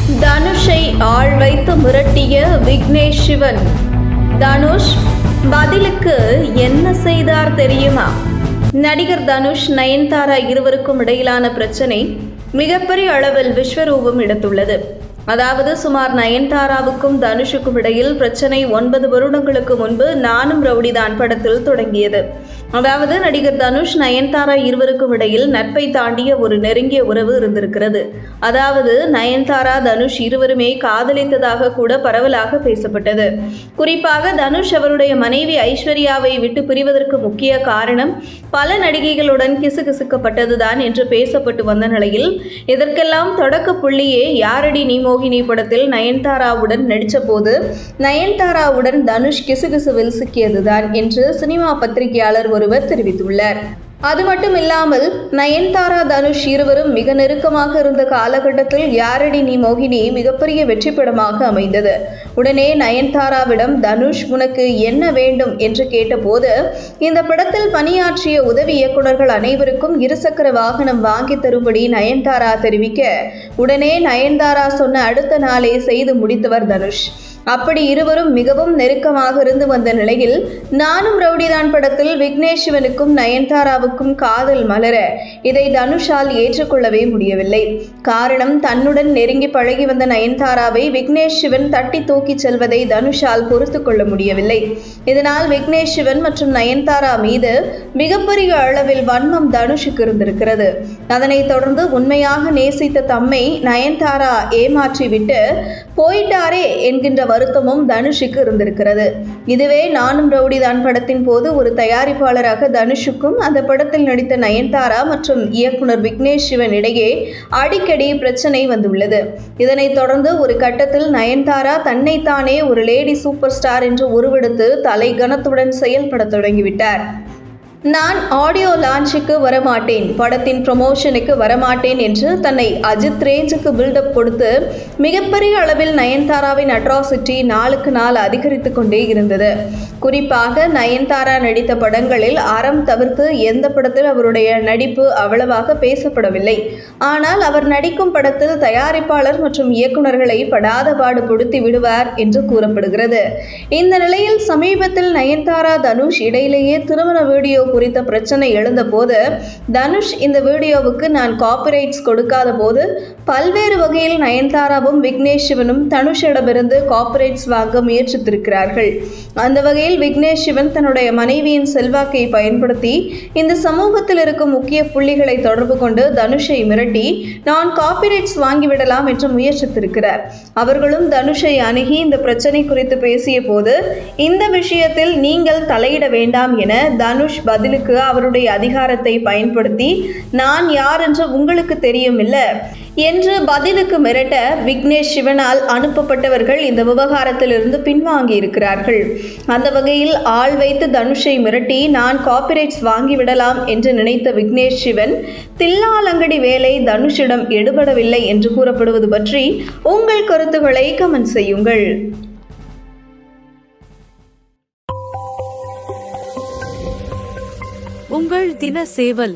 தனுஷை ஆள் வைத்து மிரட்டிய விக்னேஷ் சிவன். தனுஷ் பதிலுக்கு என்ன செய்தார் தெரியுமா? நடிகர் தனுஷ் நயன்தாரா இருவருக்கும் இடையிலான பிரச்சனை மிகப்பெரிய அளவில் விஸ்வரூபம் எடுத்துள்ளது. அதாவது சுமார் நயன்தாராவுக்கும் தனுஷுக்கும் இடையில் பிரச்சனை 9 வருடங்களுக்கு முன்பு நானும் ரவுடிதான் படத்தில் தொடங்கியது. அதாவது நடிகர் தனுஷ் நயன்தாரா இருவருக்கும் இடையில் நட்பை தாண்டிய ஒரு நெருங்கிய உறவு இருந்திருக்கிறது. அதாவது நயன்தாரா தனுஷ் இருவருமே காதலித்ததாக கூட பரவலாக பேசப்பட்டது. குறிப்பாக தனுஷ் அவருடைய மனைவி ஐஸ்வர்யாவை விட்டு பிரிவதற்கு முக்கிய காரணம் பல நடிகைகளுடன் கிசுகிசுக்கப்பட்டதுதான் என்று பேசப்பட்டு வந்த நிலையில் இதற்கெல்லாம் தொடக்க புள்ளியே யாரடி நீ மோகினி படத்தில் நயன்தாராவுடன் நடித்த போது நயன்தாராவுடன் தனுஷ் கிசுகிசுவில் சிக்கியதுதான் என்று சினிமா பத்திரிகையாளர் ஒருவர் தெரிவித்துள்ளார். அது மட்டும் இல்லாமல் நயன்தாரா தனுஷ் இருவரும் மிக நெருக்கமாக இருந்த காலகட்டத்தில் யாரடி நீ மோகினி மிகப்பெரிய வெற்றி படமாக அமைந்தது. உடனே நயன்தாராவிடம் தனுஷ் உனக்கு என்ன வேண்டும் என்று கேட்டபோது இந்த படத்தில் பணியாற்றிய உதவி இயக்குநர்கள் அனைவருக்கும் இருசக்கர வாகனம் வாங்கி தரும்படி நயன்தாரா தெரிவிக்க உடனே நயன்தாரா சொன்ன அடுத்த நாளே செய்து முடித்தவர் தனுஷ். அப்படி இருவரும் மிகவும் நெருக்கமாக இருந்து வந்த நிலையில் நானும் ரவுடிதான் படத்தில் விக்னேஷ் சிவனுக்கும் நயன்தாராவுக்கும் காதல் மலர இதை தனுஷால் ஏற்றுக்கொள்ளவே முடியவில்லை. காரணம் தன்னுடன் நெருங்கி பழகி வந்த நயன்தாராவை விக்னேஷ் சிவன் தட்டி தூக்கி செல்வதை தனுஷால் பொறுத்து கொள்ள முடியவில்லை. இதனால் விக்னேஷ் சிவன் மற்றும் நயன்தாரா மீது மிகப்பெரிய அளவில் வன்மம் தனுஷுக்கு இருந்திருக்கிறது. அதனைத் தொடர்ந்து உண்மையாக நேசித்த தம்மை நயன்தாரா ஏமாற்றிவிட்டு போயிட்டாரே என்கின்ற வருத்தமும் தனுஷுக்கு இருந்திருக்கிறது. இதுவே நானும் ரவுடிதான் படத்தின் போது ஒரு தயாரிப்பாளராக தனுஷுக்கும் அந்த படத்தில் நடித்த நயன்தாரா மற்றும் இயக்குனர் விக்னேஷ் சிவன் இடையே அடிக்கடி பிரச்சனை வந்துள்ளது. இதனைத் தொடர்ந்து ஒரு கட்டத்தில் நயன்தாரா தன்னைத்தானே ஒரு லேடி சூப்பர் ஸ்டார் என்று உருவெடுத்து தலை கனத்துடன் செயல்பட தொடங்கிவிட்டார். நான் ஆடியோ லான்ச்சுக்கு வரமாட்டேன், படத்தின் ப்ரமோஷனுக்கு வரமாட்டேன் என்று தன்னை அஜித் ரேஞ்சுக்கு பில்டப் கொடுத்து மிகப்பெரிய அளவில் நயன்தாராவின் அட்ராசிட்டி நாளுக்கு நாள் அதிகரித்து கொண்டே இருந்தது. குறிப்பாக நயன்தாரா நடித்த படங்களில் அறம் தவிர்த்து எந்த படத்தில் அவருடைய நடிப்பு அவ்வளவாக பேசப்படவில்லை. ஆனால் அவர் நடிக்கும் படத்தில் தயாரிப்பாளர் மற்றும் இயக்குநர்களை படாத பாடுபடுத்தி விடுவார் என்று கூறப்படுகிறது. இந்த நிலையில் சமீபத்தில் நயன்தாரா தனுஷ் இடையிலேயே திருமண வீடியோ குறித்த பிரச்சனை எழுந்த போது தனுஷ் இந்த வீடியோவுக்கு நான் காப்பிரைட்ஸ் கொடுக்காத போது பல்வேறு வகையில் நயன்தாராவும் விக்னேஷ் சிவனும் தனுஷிடமிருந்து காப்பிரைட்ஸ் வாங்க முயற்சித்திருக்கிறார்கள். அந்த வகையில் விக்னேஷ் சிவன் தன்னுடைய மனைவியின் செல்வாக்கை பயன்படுத்தி இந்த சமூகத்தில் இருக்கும் முக்கிய புள்ளிகளை தொடர்பு கொண்டு தனுஷை மிரட்டி நான் காப்பிரைட்ஸ் வாங்கிவிடலாம் என்று முயற்சித்திருக்கிறார். அவர்களும் தனுஷை அணுகி இந்த பிரச்சனை குறித்து பேசிய போது இந்த விஷயத்தில் நீங்கள் தலையிட வேண்டாம் என தனுஷ் பதிலுக்கு அவருடைய அதிகாரத்தை பயன்படுத்தி நான் யார் என்று உங்களுக்கு தெரியும் இல்ல என்று பதிலுக்கு மிரட்ட விக்னேஷ் சிவனால் அனுப்பப்பட்டவர்கள் இந்த விவகாரத்திலிருந்து பின்வாங்கி இருக்கிறார்கள். அந்த வகையில் ஆள் வைத்து தனுஷை மிரட்டி நான் காப்பிரைட்ஸ் வாங்கிவிடலாம் என்று நினைத்த விக்னேஷ் சிவன் தில்லாலங்கடி வேலை தனுஷிடம் எடுபடவில்லை என்று கூறப்படுவது பற்றி உங்கள் கருத்துக்களை கமெண்ட் செய்யுங்கள். உங்கள் தின சேவல்